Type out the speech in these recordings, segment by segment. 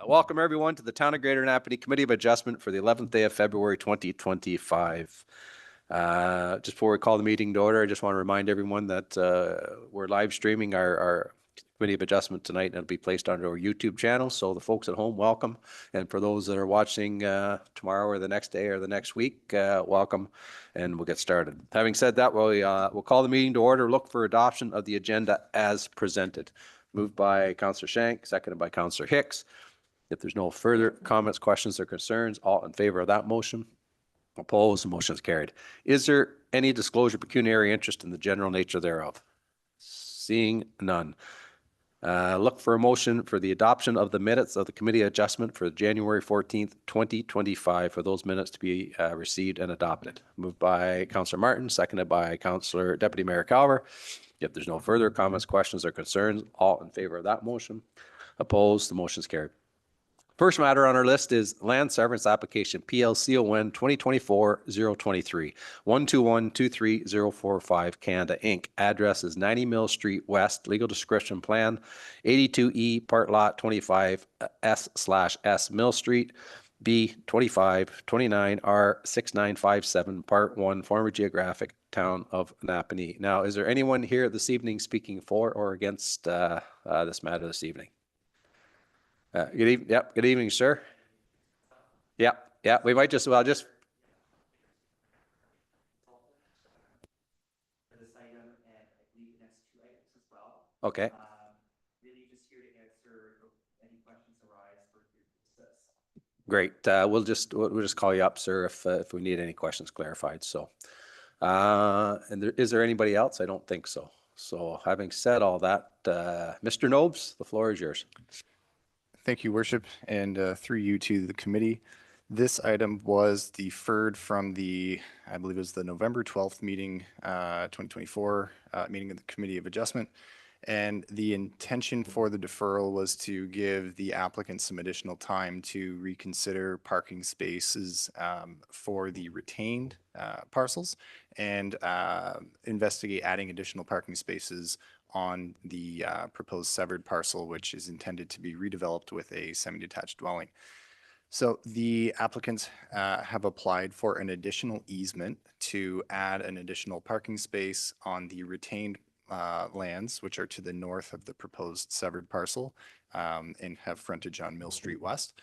Welcome everyone to the Town of Greater Napanee Committee of Adjustment for the 11th day of February 2025. Just before we call the meeting to order, I just want to remind everyone that we're live streaming our Committee of Adjustment tonight, and it'll be placed on our YouTube channel. So the folks at home, welcome. And for those that are watching tomorrow or the next day or the next week, welcome. And we'll get started. Having said that, we'll call the meeting to order. Look for adoption of the agenda as presented. Moved by Councillor Shank, seconded by Councillor Hicks. If there's no further comments, questions, or concerns, all in favor of that motion? Opposed? The motion is carried. Is there any disclosure pecuniary interest in the general nature thereof? Seeing none. Look for a motion for the adoption of the minutes of the committee adjustment for January 14th, 2025, for those minutes to be received and adopted. Moved by Councillor Martin, seconded by Councillor Deputy Mayor Calver. If there's no further comments, questions, or concerns, all in favor of that motion? Opposed? The motion is carried. First matter on our list is Land Severance Application PLCON 2024-023, 121-23045 Canada, Inc. Address is 90 Mill Street West, legal description plan, 82E, part lot 25S/S Mill Street, B 2529 R 6957, part 1, former Geographic, Town of Napanee. Now, is there anyone here this evening speaking for or against this matter this evening? Good evening. Yep. Good evening, sir. Yeah. Yeah. We might just, well, just. For this item, and I believe the next two items as well. Okay. Really just here to answer any questions arise for your process. Great. We'll just call you up, sir, if we need any questions clarified. So, and is there anybody else? I don't think so. So, having said all that, Mr. Nobes, the floor is yours. Thank you, Worship, and through you to the committee. This item was deferred from the, I believe it was the November 12th meeting, 2024 meeting of the Committee of Adjustment. And the intention for the deferral was to give the applicant some additional time to reconsider parking spaces for the retained parcels and investigate adding additional parking spaces on the proposed severed parcel, which is intended to be redeveloped with a semi-detached dwelling. So the applicants have applied for an additional easement to add an additional parking space on the retained lands, which are to the north of the proposed severed parcel and have frontage on Mill Street West.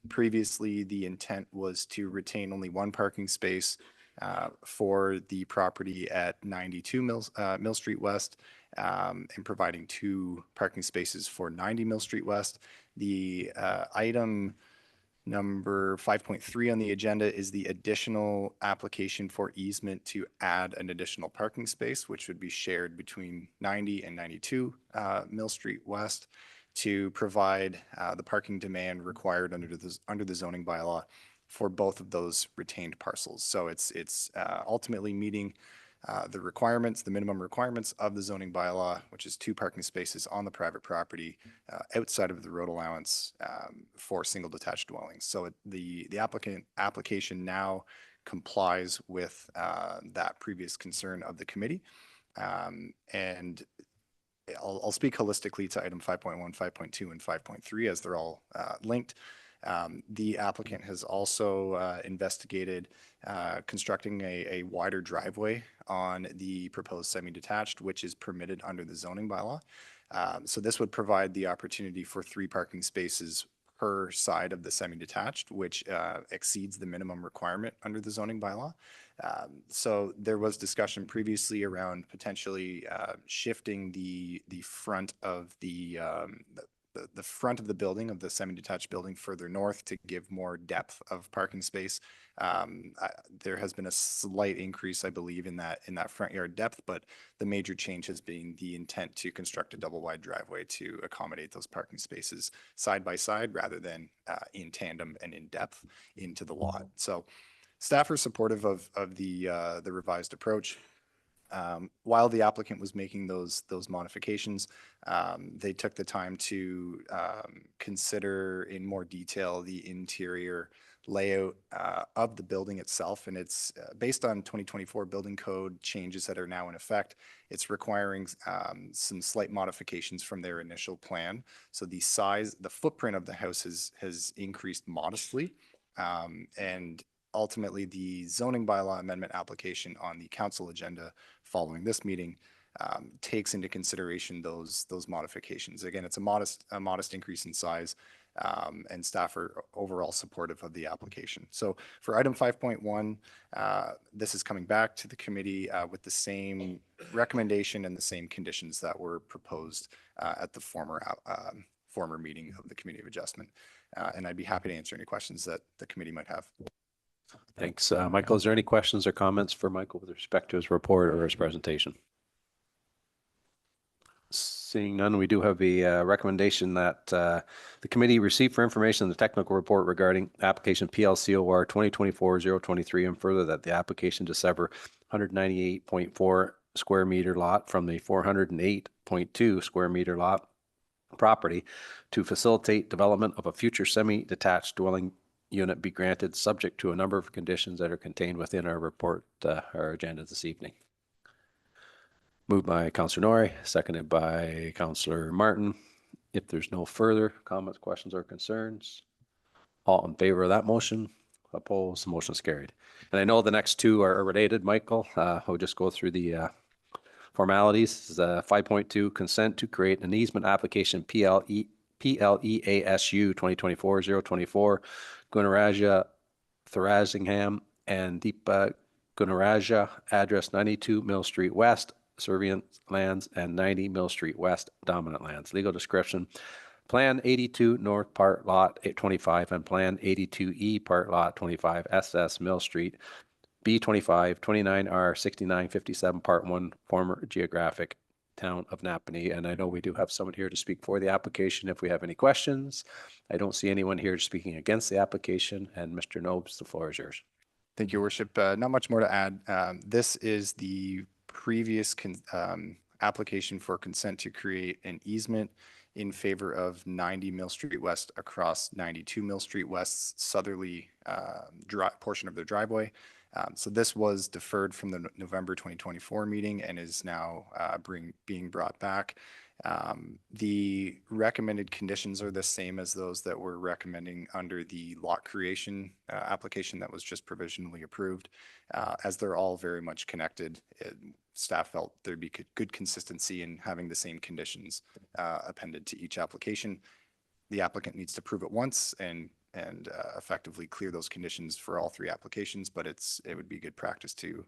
Previously, the intent was to retain only one parking space for the property at 92 Mill Street West and providing two parking spaces for 90 Mill Street West. The item number 5.3 on the agenda is the additional application for easement to add an additional parking space, which would be shared between 90 and 92 Mill Street West to provide the parking demand required under the zoning bylaw for both of those retained parcels. So it's ultimately meeting the requirements, the minimum requirements of the zoning bylaw, which is two parking spaces on the private property outside of the road allowance for single detached dwellings. So the application now complies with that previous concern of the committee. And I'll speak holistically to item 5.1, 5.2, and 5.3 as they're all linked. The applicant has also investigated constructing a wider driveway on the proposed semi-detached, which is permitted under the zoning bylaw. So this would provide the opportunity for 3 parking spaces per side of the semi-detached, which exceeds the minimum requirement under the zoning bylaw. So there was discussion previously around potentially shifting the front of the front of the building, of the semi-detached building, further north to give more depth of parking space. There has been a slight increase, I believe, in that front yard depth, but the major change has been the intent to construct a double wide driveway to accommodate those parking spaces side by side rather than in tandem and in depth into the lot. So staff are supportive of the revised approach. While the applicant was making those modifications, they took the time to consider in more detail the interior layout of the building itself, and it's based on 2024 building code changes that are now in effect. It's requiring some slight modifications from their initial plan. So the footprint of the house has increased modestly, and ultimately the zoning bylaw amendment application on the council agenda following this meeting takes into consideration those modifications. Again, it's a modest increase in size, and staff are overall supportive of the application. So for item 5.1, this is coming back to the committee with the same recommendation and the same conditions that were proposed at the former meeting of the Committee of Adjustment. And I'd be happy to answer any questions that the committee might have. Thanks. Michael, is there any questions or comments for Michael with respect to his report or his presentation? Seeing none, we do have a recommendation that the committee receive for information the technical report regarding application PLCOR 2024-023, and further that the application to sever 198.4 square meter lot from the 408.2 square meter lot property to facilitate development of a future semi-detached dwelling unit be granted, subject to a number of conditions that are contained within our report, our agenda this evening. Moved by Councillor Norrie, seconded by Councillor Martin. If there's no further comments, questions, or concerns, all in favor of that motion? Opposed? The motion is carried. And I know the next two are related, Michael. I'll just go through the formalities. 5.2, consent to create an easement application PLEASU 2024-024, Gunaraja, Thuraisingham, and Deepa, Gunaraja, address 92 Mill Street West, Servient lands, and 90 Mill Street West, dominant lands. Legal description: Plan 82 North Part Lot 25 and Plan 82E Part Lot 25 SS Mill Street, B25 29R 6957 Part 1, former Geographic, Town of Napanee. And I know we do have someone here to speak for the application if we have any questions. I don't see anyone here speaking against the application. And Mr. Nobes, the floor is yours. Thank you, Worship. Not much more to add. This is the previous application for consent to create an easement in favor of 90 Mill Street West across 92 Mill Street West's southerly portion of their driveway. So this was deferred from the November 2024 meeting and is now being brought back. The recommended conditions are the same as those that we're recommending under the lot creation application that was just provisionally approved. As they're all very much connected, staff felt there'd be good consistency in having the same conditions appended to each application. The applicant needs to prove it once and effectively clear those conditions for all three applications, but it would be good practice to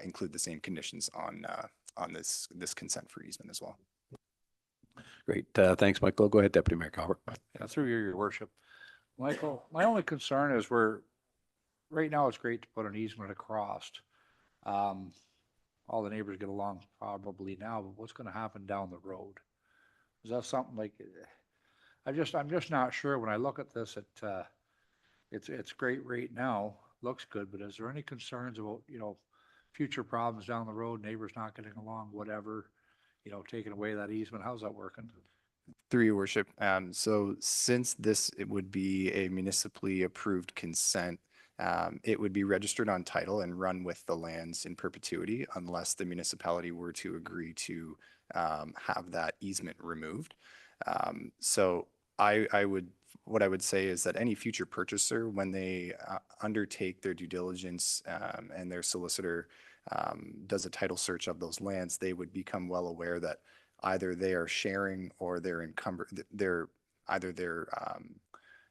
include the same conditions on this consent for easement as well. Great. Thanks, Michael. Go ahead, Deputy Mayor Calvert. Yeah, through your worship. Michael, my only concern is right now it's great to put an easement across. All the neighbors get along probably now, but what's going to happen down the road? Is that something like, I'm just not sure. When I look at this, it's great right now, looks good, but is there any concerns about, future problems down the road, neighbors not getting along, whatever, taking away that easement? How's that working? Through your worship. So since it would be a municipally approved consent, it would be registered on title and run with the lands in perpetuity unless the municipality were to agree to have that easement removed. So what I would say is that any future purchaser, when they undertake their due diligence and their solicitor does a title search of those lands, they would become well aware that either they are sharing or they're encumbered. They're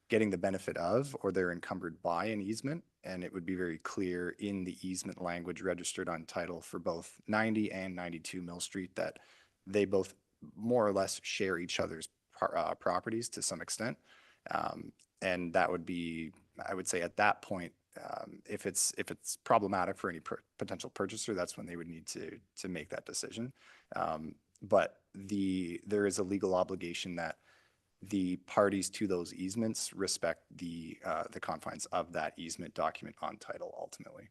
getting the benefit of, or they're encumbered by an easement. And it would be very clear in the easement language registered on title for both 90 and 92 Mill Street that they both more or less share each other's properties to some extent. And that would be, I would say at that point, if it's problematic for any potential purchaser, that's when they would need to make that decision. But there is a legal obligation that the parties to those easements respect the confines of that easement document on title ultimately.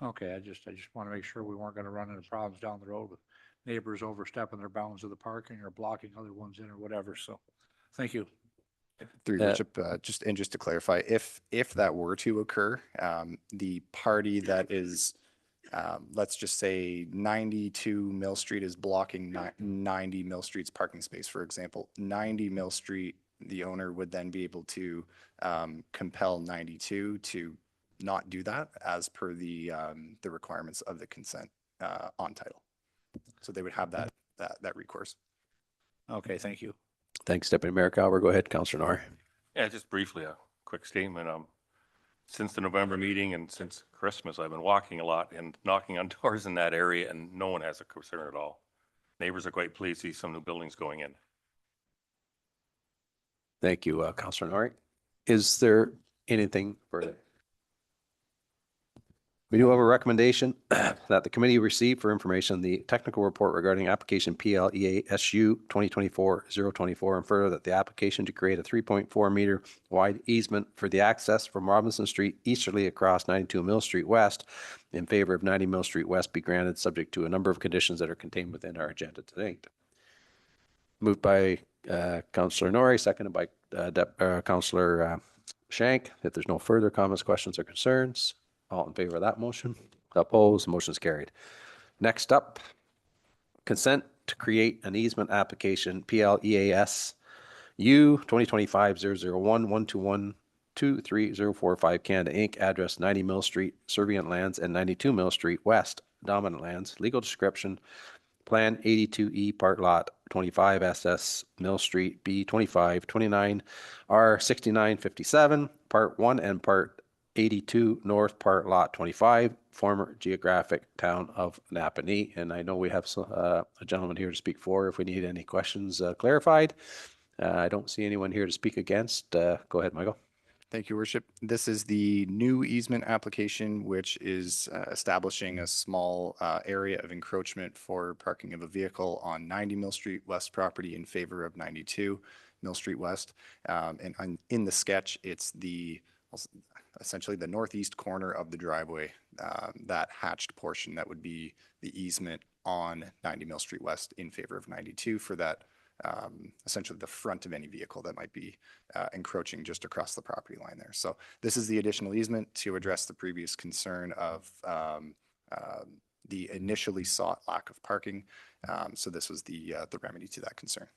Okay, I just want to make sure we weren't going to run into problems down the road with neighbors overstepping their bounds of the parking or blocking other ones in or whatever. So, thank you. Through your worship, just to clarify, if that were to occur, the party that is, let's just say 92 Mill Street is blocking 90 Mill Street's parking space, for example. 90 Mill Street, the owner would then be able to compel 92 to not do that as per the requirements of the consent on title. So they would have that recourse. Okay, thank you. Thanks, Deputy Mayor Calver. Go ahead, Councillor Norrie. Yeah, just briefly, a quick statement. Since the November meeting and since Christmas, I've been walking a lot and knocking on doors in that area, and no one has a concern at all. Neighbors are quite pleased to see some new buildings going in. Thank you, Councillor Norrie. Is there anything further? We do have a recommendation that the committee receive for information the technical report regarding application PLEASU 2024-024, and further that the application to create a 3.4 meter wide easement for the access from Robinson Street easterly across 92 Mill Street West in favor of 90 Mill Street West be granted, subject to a number of conditions that are contained within our agenda tonight. Moved by Councillor Norrie, seconded by Councillor Shank. If there's no further comments, questions, or concerns, all in favor of that motion? Opposed? The motion is carried. Next up, consent to create an easement application, PLEASU 2025-001-121-23045 Canada Inc., address 90 Mill Street, Servient Lands, and 92 Mill Street West, Dominant Lands. Legal description, Plan 82E, Part Lot 25, SS Mill Street, B25, 29, R6957, Part 1 and Part 82 North, Part Lot 25, former Geographic town of Napanee. And I know we have a gentleman here to speak for if we need any questions clarified. I don't see anyone here to speak against. Go ahead, Michael. Thank you, Worship. This is the new easement application, which is establishing a small area of encroachment for parking of a vehicle on 90 Mill Street West property in favor of 92 Mill Street West. And in the sketch, it's essentially the northeast corner of the driveway, that hatched portion that would be the easement on 90 Mill Street West in favor of 92 for that, essentially the front of any vehicle that might be encroaching just across the property line there. So this is the additional easement to address the previous concern of the initially sought lack of parking. So this was the remedy to that concern.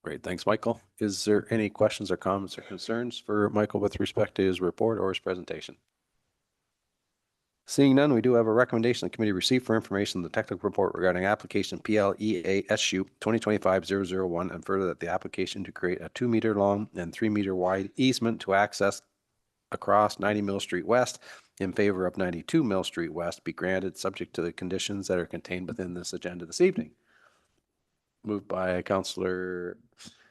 Great. Thanks, Michael. Is there any questions or comments or concerns for Michael with respect to his report or his presentation? Seeing none, we do have a recommendation the committee received for information the technical report regarding application PLEASU 2025-001, and further that the application to create a 2 meter long and 3 meter wide easement to access across 90 Mill Street West in favor of 92 Mill Street West be granted, subject to the conditions that are contained within this agenda this evening. Moved by Councillor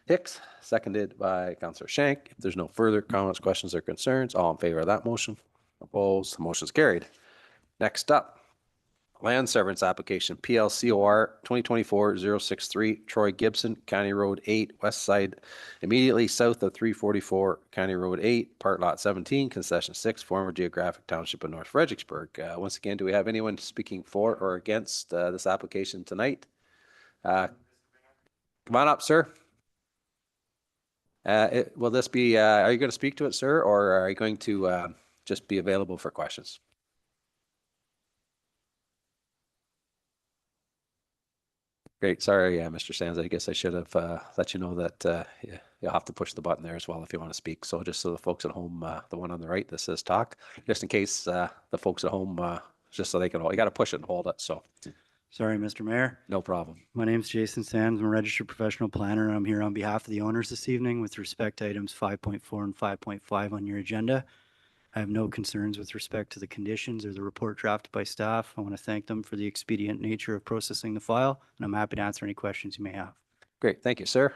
Hicks, seconded by Councillor Shank. If there's no further comments, questions, or concerns, all in favor of that motion? Opposed? The motion is carried. Next up, land severance application, PLCOR 2024-063, Troy Gibson County Road 8, west side, immediately south of 344 County Road 8, Part Lot 17, Concession 6, former Geographic Township of North Fredericksburgh. Once again, do we have anyone speaking for or against this application tonight? Come on up, sir. Will this be, are you going to speak to it, sir, or are you going to just be available for questions? Great. Sorry, Mr. Sands. I guess I should have let you know that yeah, you'll have to push the button there as well if you want to speak. So just so the folks at home, the one on the right that says talk, just in case the folks at home, just so they can hold, you got to push it and hold it. So Sorry, Mr. Mayor. no problem. My name's Jason Sands. I'm a registered professional planner. I'm here on behalf of the owners this evening with respect to items 5.4 and 5.5 on your agenda. I have no concerns with respect to the conditions or the report drafted by staff. I want to thank them for the expedient nature of processing the file, and I'm happy to answer any questions you may have. Great. Thank you, sir.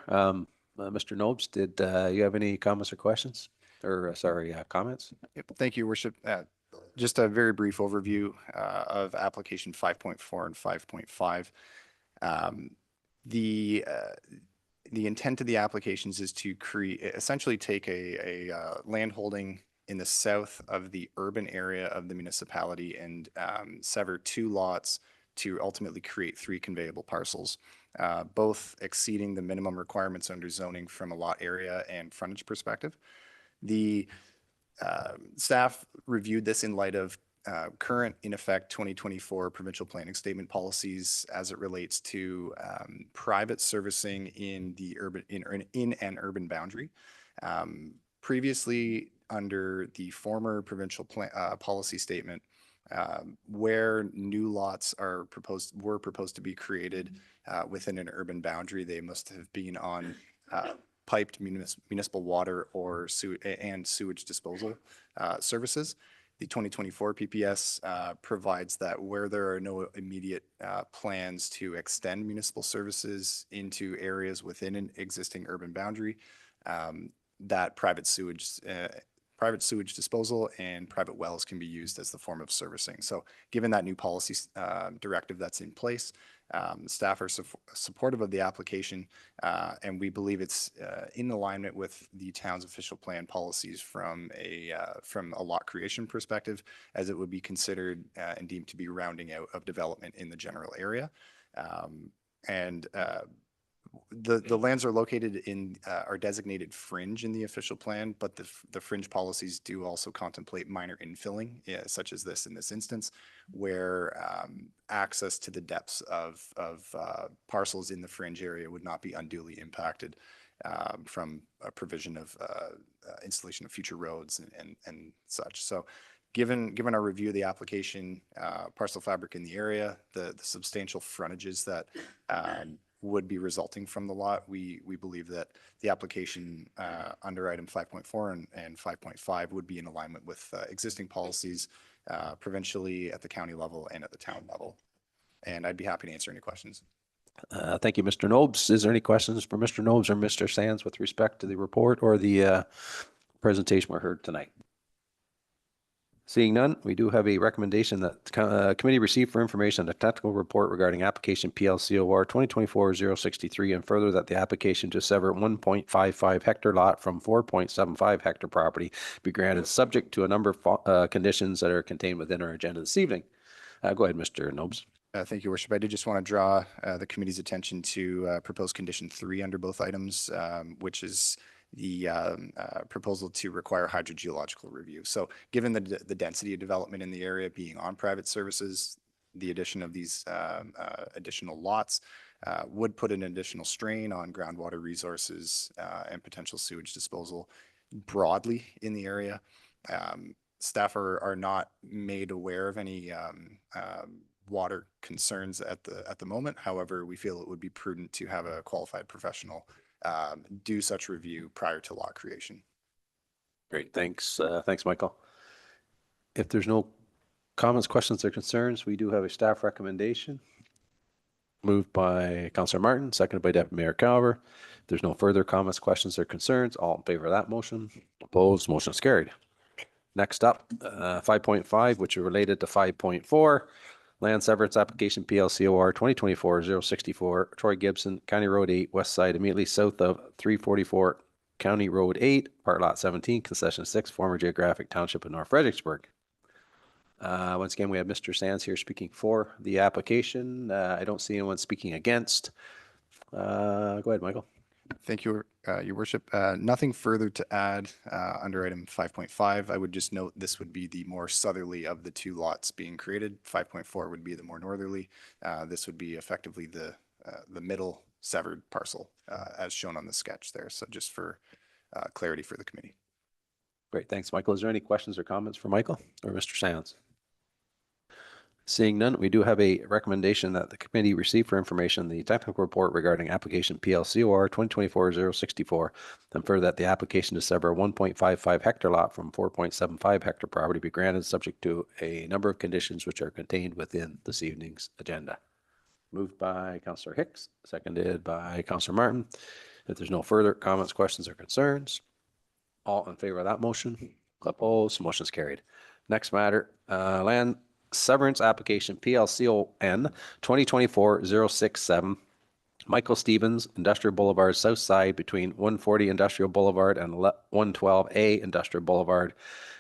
Mr. Nobes, did you have any comments or questions or comments? Yep. Thank you, Worship. Just a very brief overview of application 5.4 and 5.5. The intent of the applications is to essentially take a land holding in the south of the urban area of the municipality and sever two lots to ultimately create 3 conveyable parcels, both exceeding the minimum requirements under zoning from a lot area and frontage perspective. The staff reviewed this in light of current, in effect, 2024 provincial planning statement policies as it relates to private servicing in the urban in an urban boundary. Previously, under the former provincial policy statement, where new lots were proposed to be created within an urban boundary, they must have been on piped municipal water or sewage disposal services. The 2024 PPS provides that where there are no immediate plans to extend municipal services into areas within an existing urban boundary, that private sewage disposal and private wells can be used as the form of servicing. So given that new policy directive that's in place, staff are supportive of the application, and we believe it's in alignment with the town's official plan policies from a lot creation perspective, as it would be considered and deemed to be rounding out of development in the general area. The lands are located in are designated fringe in the official plan, but the fringe policies do also contemplate minor infilling, such as this in this instance, where access to the depths of parcels in the fringe area would not be unduly impacted from a provision of installation of future roads and such. So given our review of the application, parcel fabric in the area, the substantial frontages that would be resulting from the lot, we believe that the application under item 5.4 and 5.5 would be in alignment with existing policies provincially, at the county level, and at the town level. And I'd be happy to answer any questions. Thank you, Mr. Nobes. Is there any questions for Mr. Nobes or Mr. Sands with respect to the report or the presentation we heard tonight? Seeing none, we do have a recommendation that the committee receive for information a technical report regarding application PLCOR 2024-063, and further that the application to sever 1.55 hectare lot from 4.75 hectare property be granted subject to a number of conditions that are contained within our agenda this evening. Go ahead, Mr. Nobes. Thank you, Worship. I did just want to draw the committee's attention to proposed condition 3 under both items, which is the proposal to require hydrogeological review. So given the density of development in the area being on private services, the addition of these additional lots would put an additional strain on groundwater resources and potential sewage disposal broadly in the area. Staff are not made aware of any water concerns at the moment. However, we feel it would be prudent to have a qualified professional do such review prior to lot creation. Great, thanks. Thanks, Michael. If there's no comments, questions, or concerns, we do have a staff recommendation. Moved by Councillor Martin, seconded by Deputy Mayor Calver. If there's no further comments, questions, or concerns, all in favor of that motion? Opposed? Motion is carried. Next up, 5.5, which are related to 5.4. Land Severance Application PLCOR 2024-064, Troy Gibson County Road 8, west side immediately south of 344 County Road 8, Part Lot 17, Concession 6, former Geographic Township in North Fredericksburgh. Once again, we have Mr. Sands here speaking for the application. I don't see anyone speaking against. Go ahead, Michael. Thank you, Your Worship. Nothing further to add under item 5.5. I would just note this would be the more southerly of the 2 lots being created. 5.4 would be the more northerly. This would be effectively the middle severed parcel as shown on the sketch there. So just for clarity for the committee. Great, thanks, Michael. Is there any questions or comments for Michael or Mr. Sands? Seeing none, we do have a recommendation that the committee receive for information the technical report regarding application PLCOR 2024-064, and further that the application to sever 1.55 hectare lot from 4.75 hectare property be granted subject to a number of conditions which are contained within this evening's agenda. Moved by Councillor Hicks, seconded by Councillor Martin. If there's no further comments, questions, or concerns, all in favor of that motion? Opposed? Motion is carried. Next matter, Land Severance Application PLCON 2024-067, Michael Stevens, Industrial Boulevard South Side between 140 Industrial Boulevard and 112A Industrial Boulevard,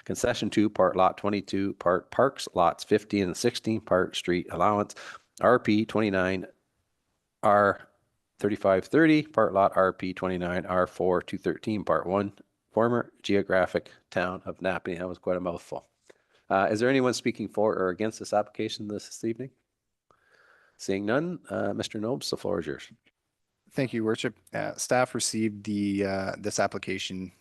Concession 2, Part Lot 22, Part Parks, Lots 15 and 16, Part Street Allowance, RP 29 R 3530, part lot RP 29 R4 213, part 1, former Geographic Town of Napanee. That was quite a mouthful. Is there anyone speaking for or against this application this evening? Seeing none, Mr. Nobes, the floor is yours. Thank you, Worship. Staff received this application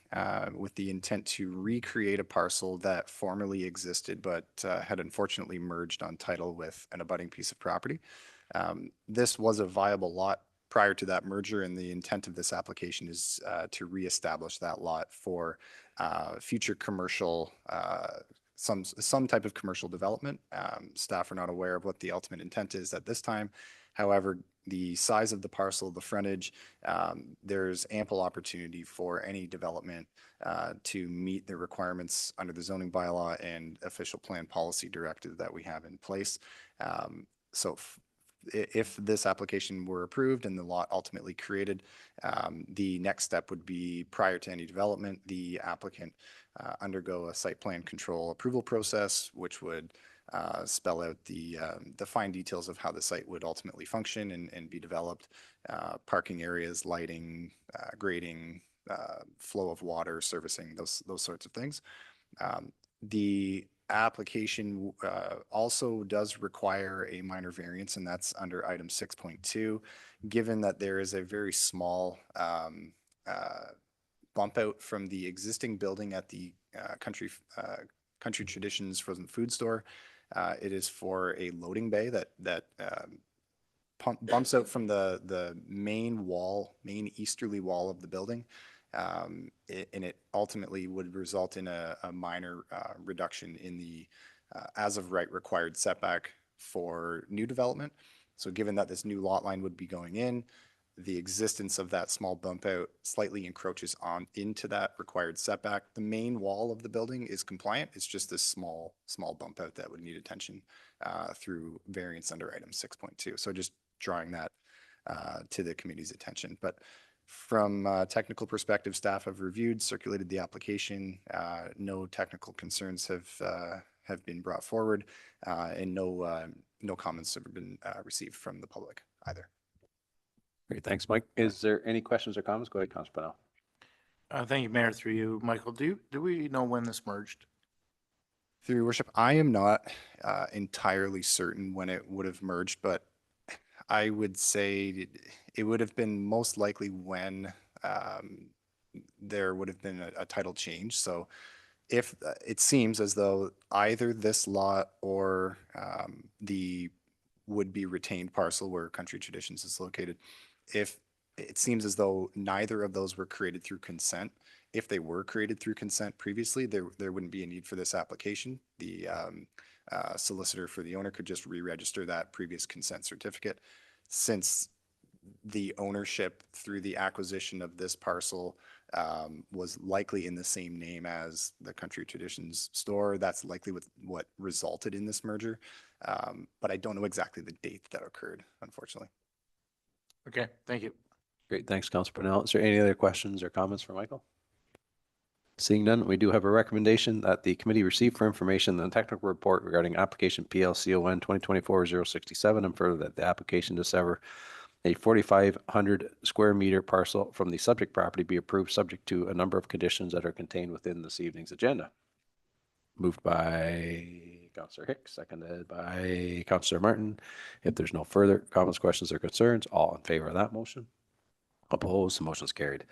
with the intent to recreate a parcel that formerly existed but had unfortunately merged on title with an abutting piece of property. This was a viable lot prior to that merger, and the intent of this application is to reestablish that lot for future commercial, some type of commercial development. Staff are not aware of what the ultimate intent is at this time. However, the size of the parcel, the frontage, there's ample opportunity for any development to meet the requirements under the zoning bylaw and official plan policy directive that we have in place. So if this application were approved and the lot ultimately created, the next step would be, prior to any development, the applicant undergo a site plan control approval process, which would spell out the fine details of how the site would ultimately function and be developed, parking areas, lighting, grading, flow of water, servicing, those sorts of things. The application also does require a minor variance, and that's under item 6.2, given that there is a very small bump out from the existing building at the Country Traditions frozen food store. It is for a loading bay that bumps out from the main easterly wall of the building. And it ultimately would result in a minor reduction in the as of right required setback for new development. So given that this new lot line would be going in, the existence of that small bump out slightly encroaches on into that required setback. The main wall of the building is compliant. It's just this small bump out that would need attention through variance under item 6.2. So just drawing that to the committee's attention. But from a technical perspective, staff have reviewed, circulated the application. No technical concerns have been brought forward, and no comments have been received from the public either. Great, thanks, Mike. Is there any questions or comments? Go ahead, Councilor Pennell. Thank you, Mayor. Through you, Michael. Do we know when this merged? Through your worship, I am not entirely certain when it would have merged, but I would say it would have been most likely when there would have been a title change. So if it seems as though either this lot or the would-be retained parcel where Country Traditions is located, if it seems as though neither of those were created through consent. If they were created through consent previously, there wouldn't be a need for this application. The solicitor for the owner could just re-register that previous consent certificate. Since the ownership through the acquisition of this parcel was likely in the same name as the Country Traditions store, that's likely what resulted in this merger. But I don't know exactly the date that occurred, unfortunately. Okay, thank you. Great, thanks, Councilor Pennell. Is there any other questions or comments for Michael? Seeing none, we do have a recommendation that the committee receive for information the technical report regarding application PLCON 2024-067, and further that the application to sever a 4,500 square meter parcel from the subject property be approved, subject to a number of conditions that are contained within this evening's agenda. Moved by Councilor Hicks, seconded by Councilor Martin. If there's no further comments, questions, or concerns, all in favor of that motion? Opposed? The motion is carried.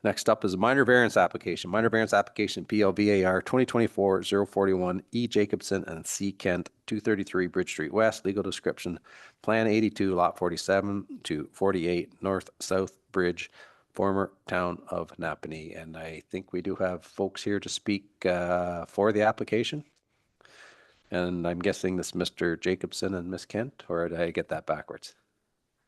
Next up is a minor variance application. Minor variance application PLVAR 2024-041 E. Jacobson and C. Kent, 233 Bridge Street West. Legal description: Plan 82, Lot 47 to 48 North South Bridge, former town of Napanee. And I think we do have folks here to speak for the application. And I'm guessing this is Mr. Jacobson and Miss Kent, or did I get that backwards?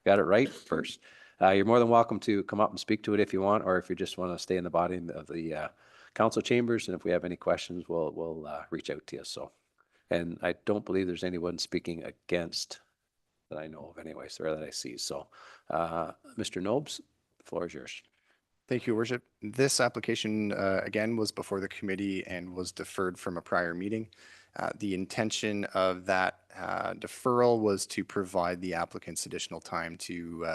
Got it right first. You're more than welcome to come up and speak to it if you want, or if you just want to stay in the body of the council chambers. And if we have any questions, we'll reach out to you. So, and I don't believe there's anyone speaking against that I know of anyways, or that I see. So, Mr. Nobes, the floor is yours. Thank you, Worship. This application, again, was before the committee and was deferred from a prior meeting. The intention of that deferral was to provide the applicants additional time to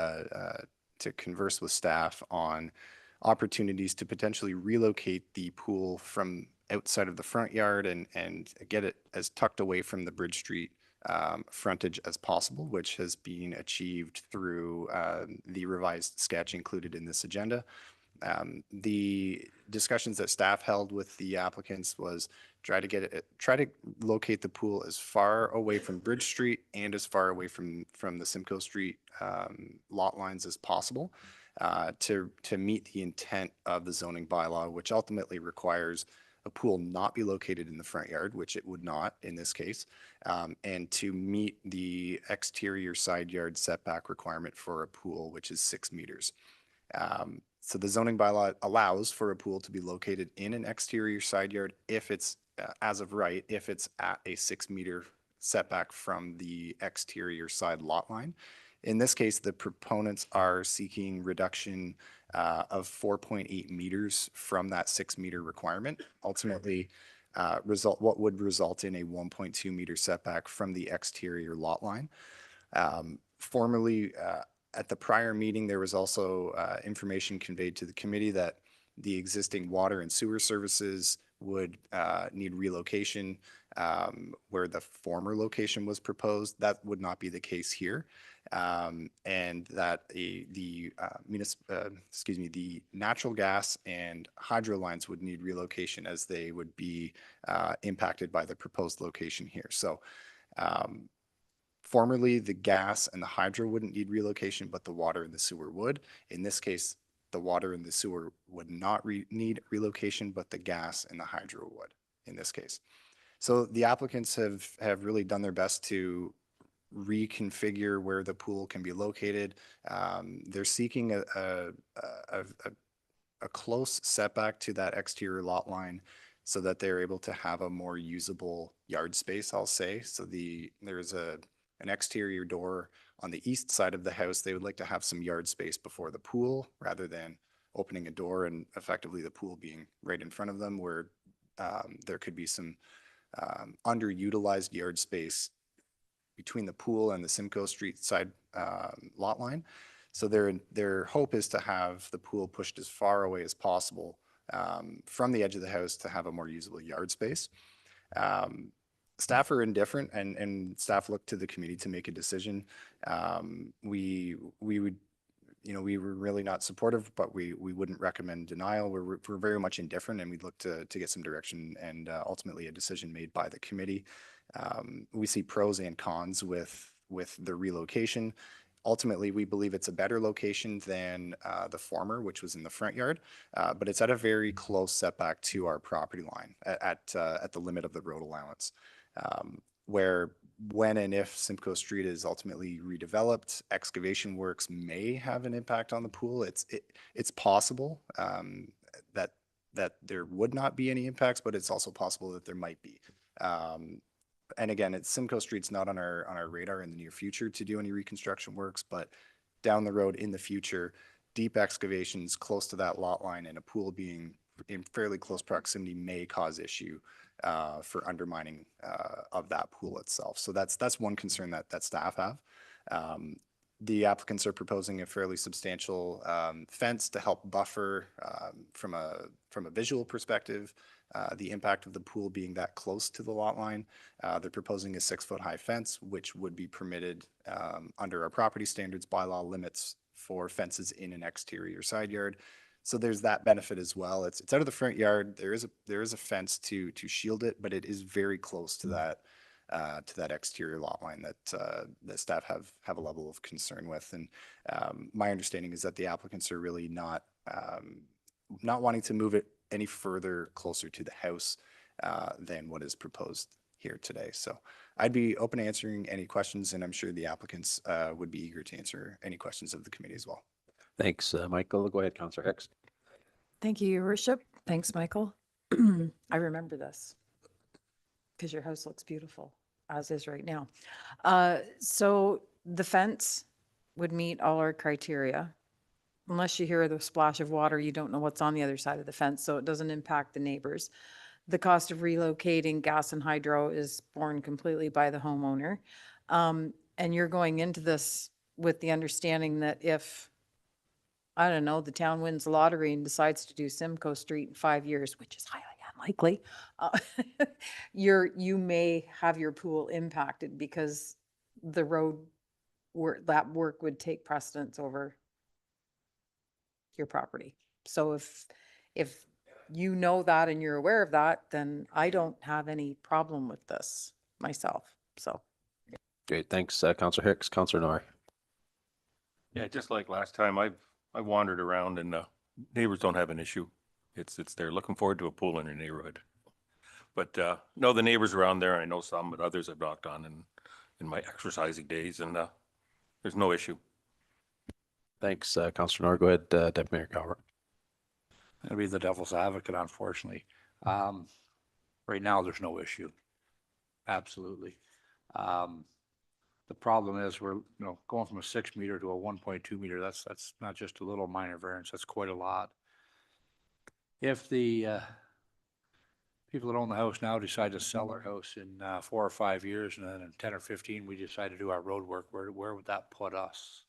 converse with staff on opportunities to potentially relocate the pool from outside of the front yard and get it as tucked away from the Bridge Street frontage as possible, which has been achieved through the revised sketch included in this agenda. The discussions that staff held with the applicants was try to locate the pool as far away from Bridge Street and as far away from the Simcoe Street lot lines as possible to meet the intent of the zoning bylaw, which ultimately requires a pool not be located in the front yard, which it would not in this case, and to meet the exterior side yard setback requirement for a pool, which is 6 meters. So the zoning bylaw allows for a pool to be located in an exterior side yard if it's, as of right, if it's at a 6 meter setback from the exterior side lot line. In this case, the proponents are seeking reduction of 4.8 meters from that 6 meter requirement. Ultimately, what would result in a 1.2 meter setback from the exterior lot line. Formerly, at the prior meeting, there was also information conveyed to the committee that the existing water and sewer services would need relocation where the former location was proposed. That would not be the case here. And that the natural gas and hydro lines would need relocation as they would be impacted by the proposed location here. So formerly, the gas and the hydro wouldn't need relocation, but the water and the sewer would. In this case, the water and the sewer would not need relocation, but the gas and the hydro would in this case. So the applicants have really done their best to reconfigure where the pool can be located. They're seeking a close setback to that exterior lot line so that they're able to have a more usable yard space, I'll say. So there's an exterior door on the east side of the house. They would like to have some yard space before the pool rather than opening a door and effectively the pool being right in front of them, where there could be some underutilized yard space between the pool and the Simcoe Street side lot line. So their hope is to have the pool pushed as far away as possible from the edge of the house to have a more usable yard space. Staff are indifferent and staff look to the committee to make a decision. We would, we were really not supportive, but we wouldn't recommend denial. We're very much indifferent, and we'd look to get some direction and ultimately a decision made by the committee. We see pros and cons with the relocation. Ultimately, we believe it's a better location than the former, which was in the front yard, but it's at a very close setback to our property line at the limit of the road allowance, where when and if Simcoe Street is ultimately redeveloped, excavation works may have an impact on the pool. It's possible that there would not be any impacts, but it's also possible that there might be. And again, Simcoe Street's not on our radar in the near future to do any reconstruction works, but down the road in the future, deep excavations close to that lot line and a pool being in fairly close proximity may cause issue for undermining of that pool itself. So that's one concern that staff have. The applicants are proposing a fairly substantial fence to help buffer from a visual perspective the impact of the pool being that close to the lot line. They're proposing a 6-foot high fence, which would be permitted under our property standards bylaw limits for fences in an exterior side yard. So there's that benefit as well. It's out of the front yard. There is a fence to shield it, but it is very close to that exterior lot line that staff have a level of concern with. And my understanding is that the applicants are really not wanting to move it any further closer to the house than what is proposed here today. So I'd be open to answering any questions, and I'm sure the applicants would be eager to answer any questions of the committee as well. Thanks, Michael. Go ahead, Councillor Hicks. Thank you, Your Worship. Thanks, Michael. I remember this because your house looks beautiful, as is right now. So the fence would meet all our criteria. Unless you hear the splash of water, you don't know what's on the other side of the fence, so it doesn't impact the neighbors. The cost of relocating gas and hydro is borne completely by the homeowner. And you're going into this with the understanding that if, I don't know, the town wins the lottery and decides to do Simcoe Street in 5 years, which is highly unlikely, you may have your pool impacted because the road work, that work would take precedence over your property. So if you know that and you're aware of that, then I don't have any problem with this myself, so. Great, thanks, Councillor Hicks. Councillor Noir. Yeah, just like last time, I wandered around and neighbors don't have an issue. It's they're looking forward to a pool in their neighborhood. But no, the neighbors around there, I know some, but others I've knocked on in my exercising days, and there's no issue. Thanks, Councillor Noir. Go ahead, Deputy Mayor Calvert. I'll be the devil's advocate, unfortunately. Right now, there's no issue. Absolutely. The problem is we're, going from a 6 meter to a 1.2 meter. That's not just a little minor variance. That's quite a lot. If the people that own the house now decide to sell their house in 4 or 5 years, and then in 10 or 15, we decide to do our road work, where would that put us?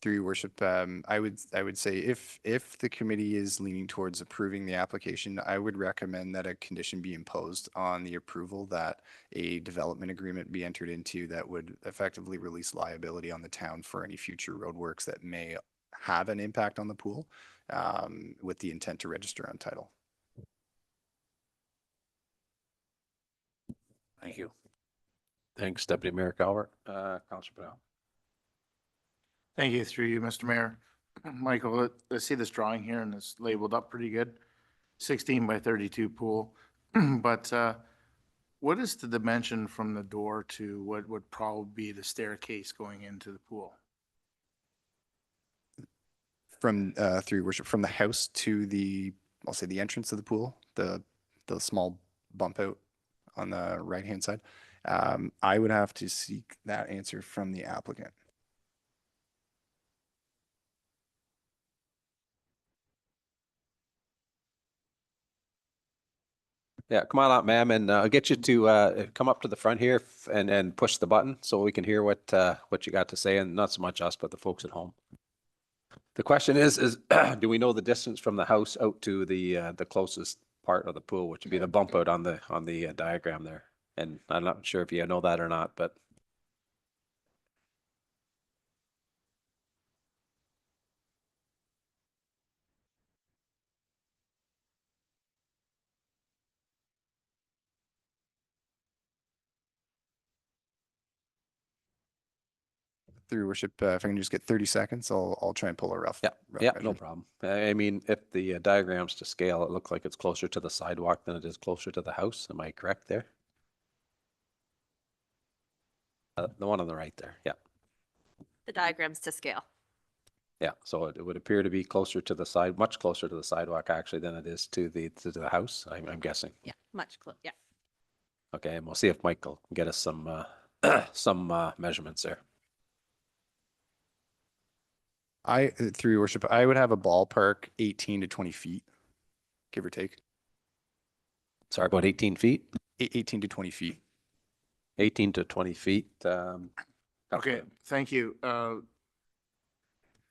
Through your worship, I would say if the committee is leaning towards approving the application, I would recommend that a condition be imposed on the approval that a development agreement be entered into that would effectively release liability on the town for any future roadworks that may have an impact on the pool, with the intent to register on title. Thank you. Thanks, Deputy Mayor Calvert. Councillor Brown. Thank you, through you, Mr. Mayor. Michael, I see this drawing here and it's labeled up pretty good. 16 by 32 pool. But what is the dimension from the door to what would probably be the staircase going into the pool? From through your worship, from the house to the, I'll say the entrance of the pool, the small bump out on the right-hand side, I would have to seek that answer from the applicant. Yeah, come on out, ma'am, and I'll get you to come up to the front here and push the button so we can hear what you got to say, and not so much us, but the folks at home. The question is do we know the distance from the house out to the closest part of the pool, which would be the bump out on the diagram there? And I'm not sure if you know that or not, but. Through your worship, if I can just get 30 seconds, I'll try and pull a rough. Yeah, rough yeah, no measurement. problem. I mean, if the diagram's to scale, it looks like it's closer to the sidewalk than it is closer to the house. Am I correct there? The one on the right there, yeah. The diagram's to scale. Yeah, so it would appear to be closer to the side, much closer to the sidewalk actually than it is to the house, I'm guessing. Yeah, much closer. Yeah. Okay, and we'll see if Michael can get us some measurements there. Through your worship, I would have a ballpark 18 to 20 feet, give or take. Sorry, about 18 feet? 18 to 20 feet. 18 to 20 feet. Okay, thank you.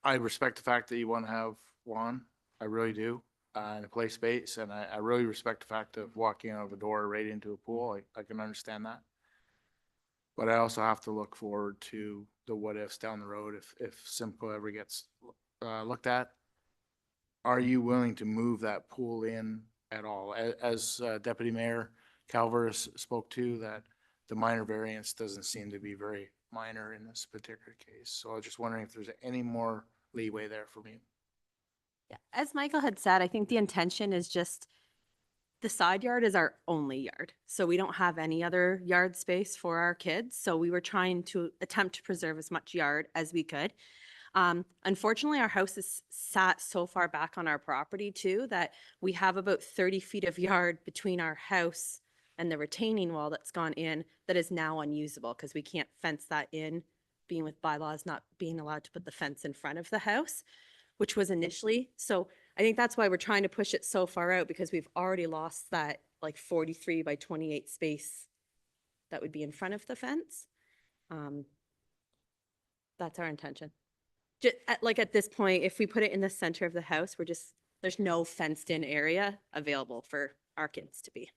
I respect the fact that you want to have one. I really do. And a play space, and I really respect the fact of walking out of a door right into a pool. I can understand that. But I also have to look forward to the what ifs down the road if Simcoe ever gets looked at. Are you willing to move that pool in at all? As Deputy Mayor Calvert spoke to, that the minor variance doesn't seem to be very minor in this particular case. So I was just wondering if there's any more leeway there for me. Yeah. As Michael had said, I think the intention is just the side yard is our only yard. So we don't have any other yard space for our kids. So we were trying to attempt to preserve as much yard as we could. Unfortunately, our house is sat so far back on our property too, that we have about 30 feet of yard between our house and the retaining wall that's gone in that is now unusable because we can't fence that in, being with bylaws not being allowed to put the fence in front of the house, which was initially. So I think that's why we're trying to push it so far out, because we've already lost that like 43 by 28 space that would be in front of the fence. That's our intention. Like at this point, if we put it in the center of the house, there's no fenced in area available for our kids to be.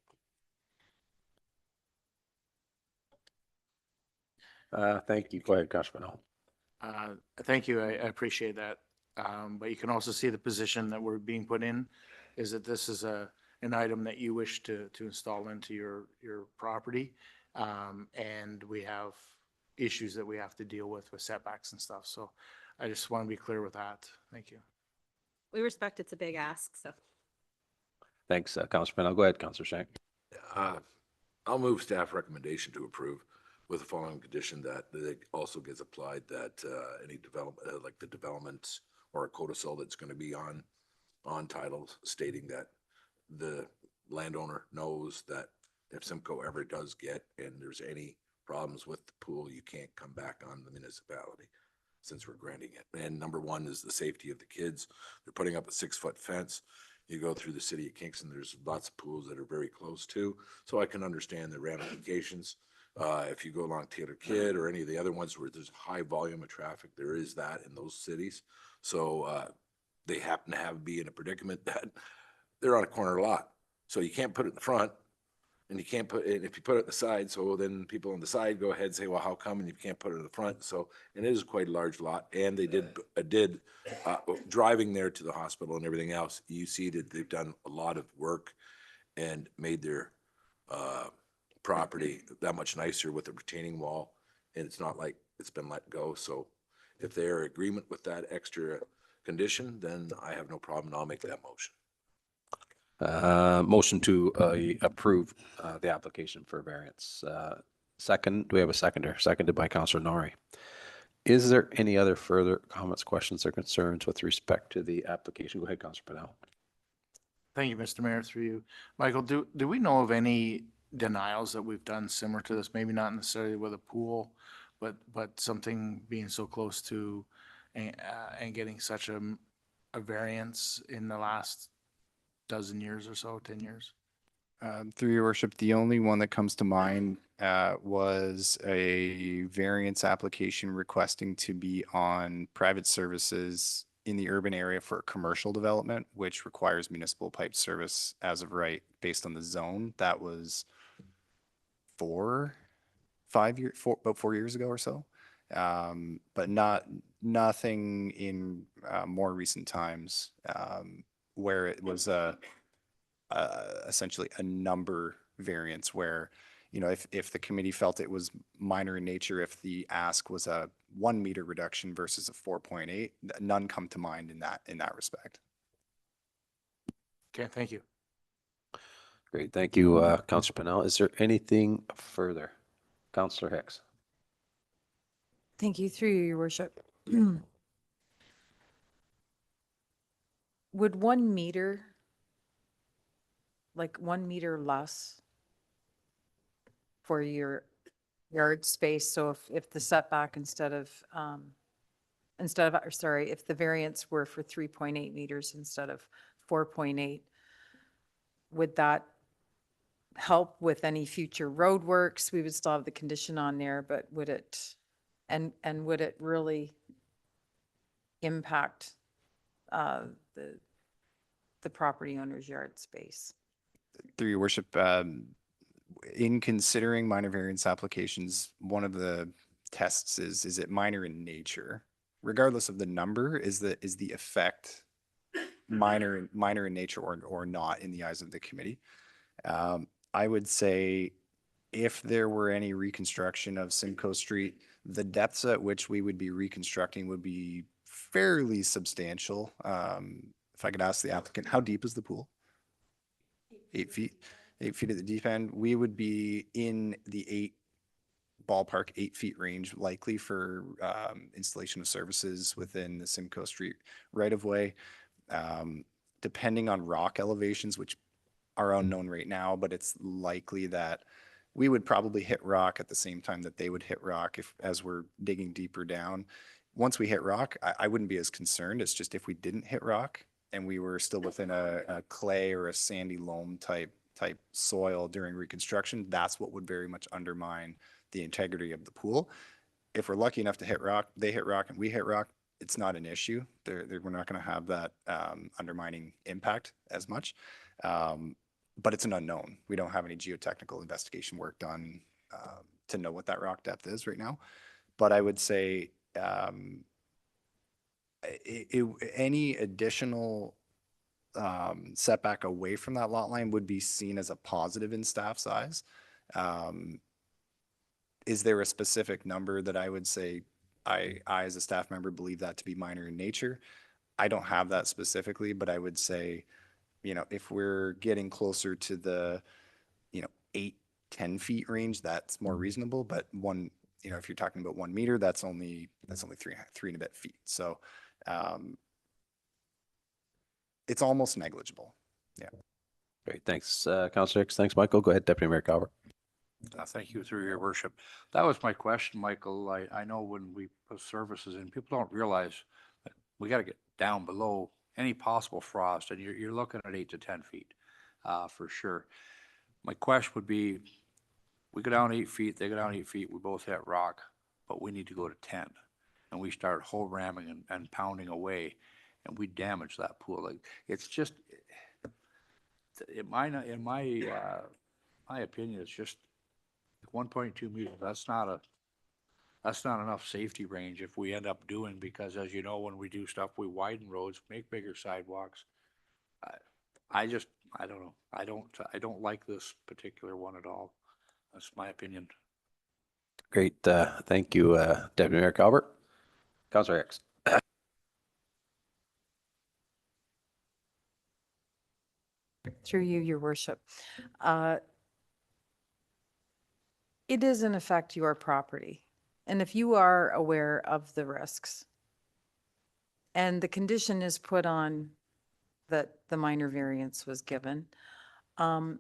Thank you. Go ahead, Councilor Pennell. Thank you. I appreciate that. But you can also see the position that we're being put in is that this is an item that you wish to install into your property. And we have issues that we have to deal with setbacks and stuff. So I just want to be clear with that. Thank you. We respect it's a big ask, so. Thanks, Councilor Pennell. Go ahead, Councilor Shank. I'll move staff recommendation to approve with the following condition that it also gets applied that any development, like the developments or a codicil that's going to be on titles stating that the landowner knows that if Simcoe ever does get and there's any problems with the pool, you can't come back on the municipality since we're granting it. And number one is the safety of the kids. They're putting up a 6-foot fence. You go through the city of Kingston, there's lots of pools that are very close to, so I can understand the ramifications. If you go along Taylor Kidd or any of the other ones where there's a high volume of traffic, there is that in those cities. So they happen to be in a predicament that they're on a corner lot. So you can't put it in the front and you can't put it, if you put it in the side, so then people on the side go ahead and say, well, how come? And you can't put it in the front. So, and it is quite a large lot. And they did driving there to the hospital and everything else, you see that they've done a lot of work and made their property that much nicer with a retaining wall, and it's not like it's been let go. So if they're in agreement with that extra condition, then I have no problem, and I'll make that motion. Motion to approve the application for variance. Second, do we have a seconder? Seconded by Councilor Norrie. Is there any other further comments, questions, or concerns with respect to the application? Go ahead, Councilor Pennell. Thank you, Mr. Mayor, through you. Michael, do we know of any denials that we've done similar to this? Maybe not necessarily with a pool, but something being so close to and getting such a variance in the last dozen years or so, 10 years? Through your worship, the only one that comes to mind was a variance application requesting to be on private services in the urban area for a commercial development, which requires municipal pipe service as of right based on the zone. That was about 4 years ago or so. But nothing in more recent times where it was essentially a number variance where, you know, if the committee felt it was minor in nature, if the ask was a 1 meter reduction versus a 4.8, none come to mind in that respect. Okay, thank you. Great. Thank you, Councilor Pennell. Is there anything further? Councilor Hicks. Thank you, through you, your worship. Would 1 meter, like 1 meter less for your yard space, so if the setback if the variance were for 3.8 meters instead of 4.8, would that help with any future road works? We would still have the condition on there, but would it, and would it really impact the property owner's yard space? Through your worship, in considering minor variance applications, one of the tests is it minor in nature? Regardless of the number, is the effect minor in nature or not in the eyes of the committee? I would say if there were any reconstruction of Simcoe Street, the depths at which we would be reconstructing would be fairly substantial. If I could ask the applicant, how deep is the pool? 8 feet. 8 feet at the deep end. We would be in the ballpark 8 feet range, likely for installation of services within the Simcoe Street right of way. Depending on rock elevations, which are unknown right now, but it's likely that we would probably hit rock at the same time that they would hit rock as we're digging deeper down. Once we hit rock, I wouldn't be as concerned. It's just if we didn't hit rock, and we were still within a clay or a sandy loam type soil during reconstruction, that's what would very much undermine the integrity of the pool. If we're lucky enough to hit rock, they hit rock and we hit rock, it's not an issue. We're not going to have that undermining impact as much. But it's an unknown. We don't have any geotechnical investigation work done to know what that rock depth is right now. But I would say any additional setback away from that lot line would be seen as a positive in staff's eyes. Is there a specific number that I would say I as a staff member believe that to be minor in nature? I don't have that specifically, but I would say, you know, if we're getting closer to the, 8-10 feet range, that's more reasonable. But if you're talking about 1 meter, that's only three and a bit feet. So it's almost negligible. Yeah. Great. Thanks, Councillor Hicks. Thanks, Michael. Go ahead, Deputy Mayor Calvert. Thank you, through your worship. That was my question, Michael. I know when we put services in, people don't realize that we got to get down below any possible frost, and you're looking at 8 to 10 feet for sure. My question would be, we go down 8 feet, they go down 8 feet, we both hit rock, but we need to go to 10. And we start hole ramming and pounding away, and we damage that pool. Like, it's just, in my opinion, it's just 1.2 meters. That's not enough safety range if we end up doing, because as you know, when we do stuff, we widen roads, make bigger sidewalks. I don't know. I don't like this particular one at all. That's my opinion. Great. Thank you, Deputy Mayor Calvert. Councillor Hicks. Through you, your worship. It is in effect your property. And if you are aware of the risks and the condition is put on that the minor variance was given, I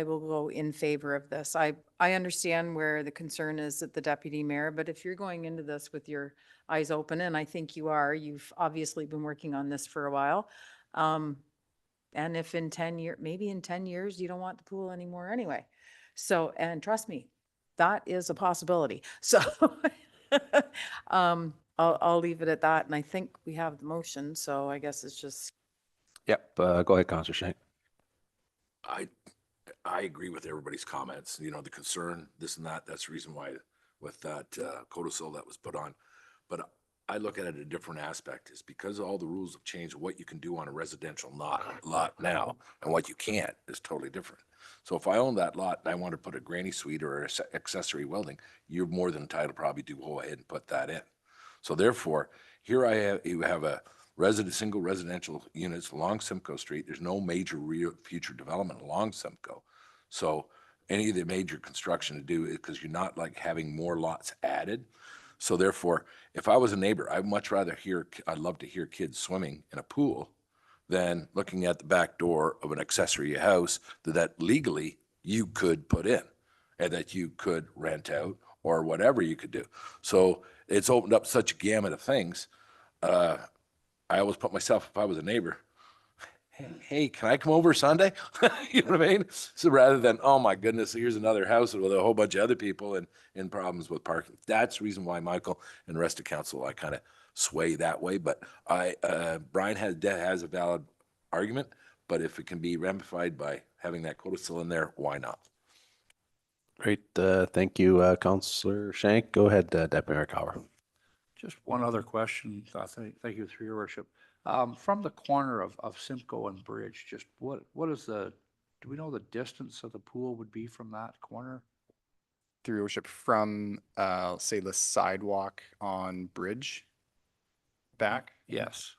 will go in favor of this. I understand where the concern is at the deputy mayor, but if you're going into this with your eyes open, and I think you are, you've obviously been working on this for a while. And if in 10 years, maybe in 10 years, you don't want the pool anymore anyway. So, and trust me, that is a possibility. So I'll leave it at that. And I think we have the motion. So I guess it's just. Yep. Go ahead, Councillor Shank. I agree with everybody's comments, the concern, this and that. That's the reason why with that codicil that was put on. But I look at it a different aspect, is because all the rules have changed. What you can do on a residential lot now and what you can't is totally different. So if I own that lot and I want to put a granny suite or an accessory welding, you're more than entitled probably to go ahead and put that in. So therefore, here you have a single residential units along Simcoe Street. There's no major future development along Simcoe. So any of the major construction to do is because you're not like having more lots added. So therefore, if I was a neighbor, I'd love to hear kids swimming in a pool than looking at the back door of an accessory house that legally you could put in and that you could rent out or whatever you could do. So it's opened up such a gamut of things. I always put myself, if I was a neighbor, hey, can I come over Sunday? You know what I mean? So rather than, oh my goodness, here's another house with a whole bunch of other people and problems with parking. That's the reason why Michael and the rest of council, I kind of sway that way. But Brian has a valid argument, but if it can be ramified by having that codicil in there, why not? Great. Thank you, Councillor Shank. Go ahead, Deputy Mayor Calvert. Just one other question. Thank you, through your worship. From the corner of Simcoe and Bridge, just what is do we know the distance of the pool would be from that corner? Through your worship, from say the sidewalk on Bridge back? Yes.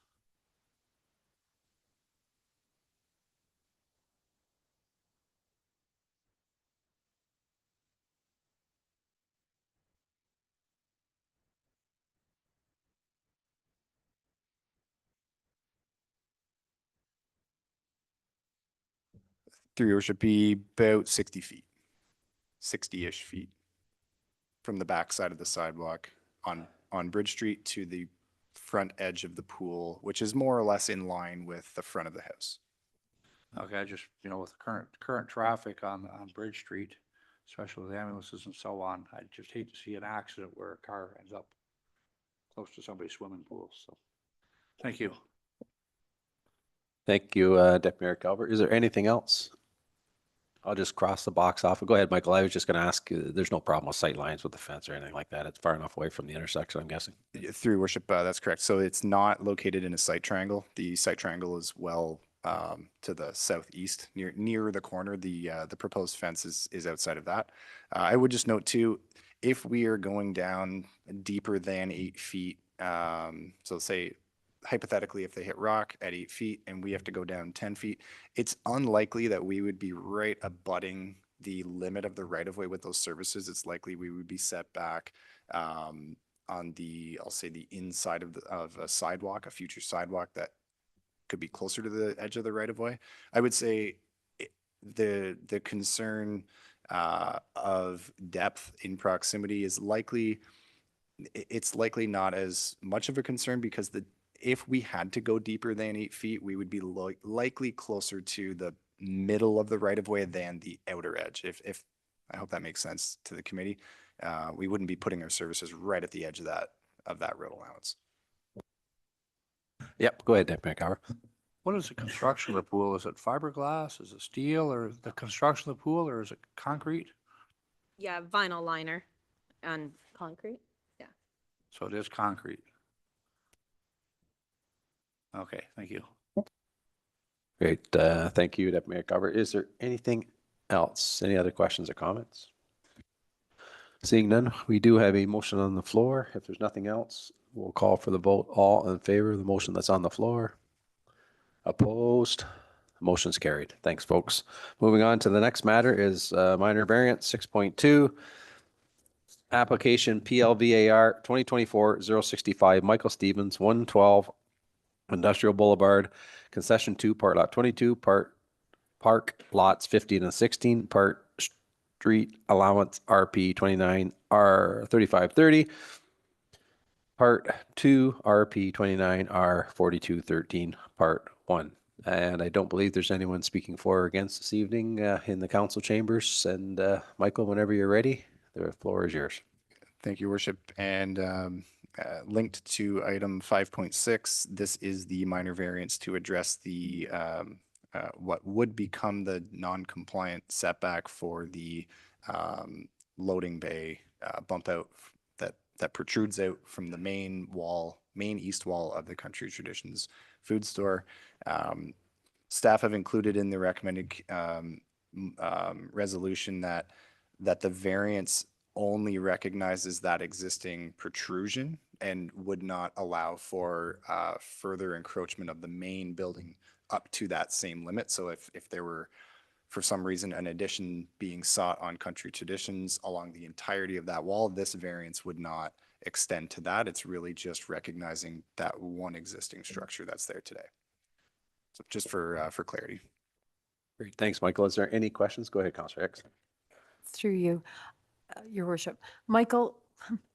Through your worship, be about 60 feet, 60-ish feet from the back side of the sidewalk on on Bridge Street to the front edge of the pool, which is more or less in line with the front of the house. Okay, I just, with the current traffic on Bridge Street, especially with ambulances and so on, I just hate to see an accident where a car ends up close to somebody's swimming pool, so, thank you. Thank you, Deputy Mayor Calvert. Is there anything else? I'll just cross the box off. Go ahead, Michael. I was just going to ask, there's no problem with sight lines with the fence or anything like that. It's far enough away from the intersection, I'm guessing. Through your worship, that's correct. So it's not located in a site triangle. The site triangle is well to the southeast, near the corner. The proposed fence is outside of that. I would just note too, if we are going down deeper than 8 feet, so say hypothetically, if they hit rock at 8 feet and we have to go down 10 feet, it's unlikely that we would be right abutting the limit of the right of way with those services. It's likely we would be set back on the, I'll say the inside of a sidewalk, a future sidewalk that could be closer to the edge of the right of way. I would say the concern of depth in proximity is likely, it's likely not as much of a concern because if we had to go deeper than 8 feet, we would be likely closer to the middle of the right of way than the outer edge. If I hope that makes sense to the committee, we wouldn't be putting our services right at the edge of that road allowance. Yep. Go ahead, Deputy Mayor Calvert. What is the construction of the pool? Is it fiberglass? Is it steel? Or the construction of the pool? Or is it concrete? Yeah, vinyl liner and concrete. Yeah. So it is concrete. Okay, thank you. Great. Thank you, Deputy Mayor Calvert. Is there anything else? Any other questions or comments? Seeing none, we do have a motion on the floor. If there's nothing else, we'll call for the vote. All in favor of the motion that's on the floor? Opposed? Motion's carried. Thanks, folks. Moving on to the next matter is minor variance 6.2. Application PLVAR 2024-065, Michael Stevens, 112 Industrial Boulevard, Concession 2, Part Lot 22, Park Lots 15 and 16, Part Street Allowance RP 29 R 3530, Part 2 RP 29 R 4213, Part 1. And I don't believe there's anyone speaking for or against this evening in the council chambers. And Michael, whenever you're ready, the floor is yours. Thank you, Worship. And linked to item 5.6, this is the minor variance to address the what would become the non-compliant setback for the loading bay bump out that protrudes out from the main east wall of the Country Traditions food store. Staff have included in the recommended resolution that the variance only recognizes that existing protrusion and would not allow for further encroachment of the main building up to that same limit. So if there were, for some reason, an addition being sought on Country Traditions along the entirety of that wall, this variance would not extend to that. It's really just recognizing that one existing structure that's there today. So just for clarity. Great. Thanks, Michael. Is there any questions? Go ahead, Councillor Hicks. Through you, Your Worship. Michael,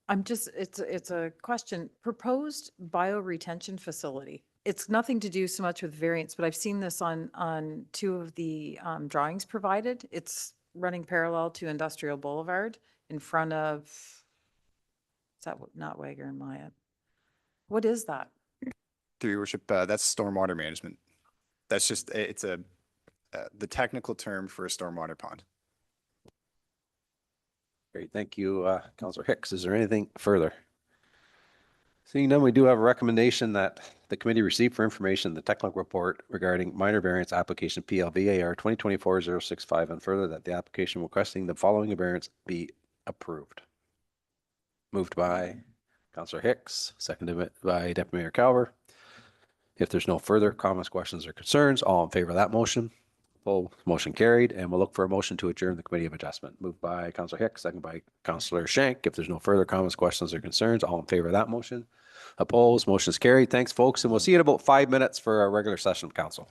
it's a question. Proposed bioretention facility. It's nothing to do so much with variance, but I've seen this on two of the drawings provided. It's running parallel to Industrial Boulevard in front of, is that not Wager and Myatt? What is that? Through your worship, that's stormwater management. That's just, it's the technical term for a stormwater pond. Great. Thank you, Councillor Hicks. Is there anything further? Seeing none, we do have a recommendation that the committee receive for information the technical report regarding minor variance application PLVAR 2024-065 and further that the application requesting the following variance be approved. Moved by Councillor Hicks, seconded by Deputy Mayor Calvert. If there's no further comments, questions, or concerns, all in favor of that motion? Motion carried, and we'll look for a motion to adjourn the Committee of Adjustment. Moved by Councillor Hicks, second by Councillor Shank. If there's no further comments, questions, or concerns, all in favor of that motion? Opposed? Motion is carried. Thanks, folks, and we'll see you in about 5 minutes for our regular session of council.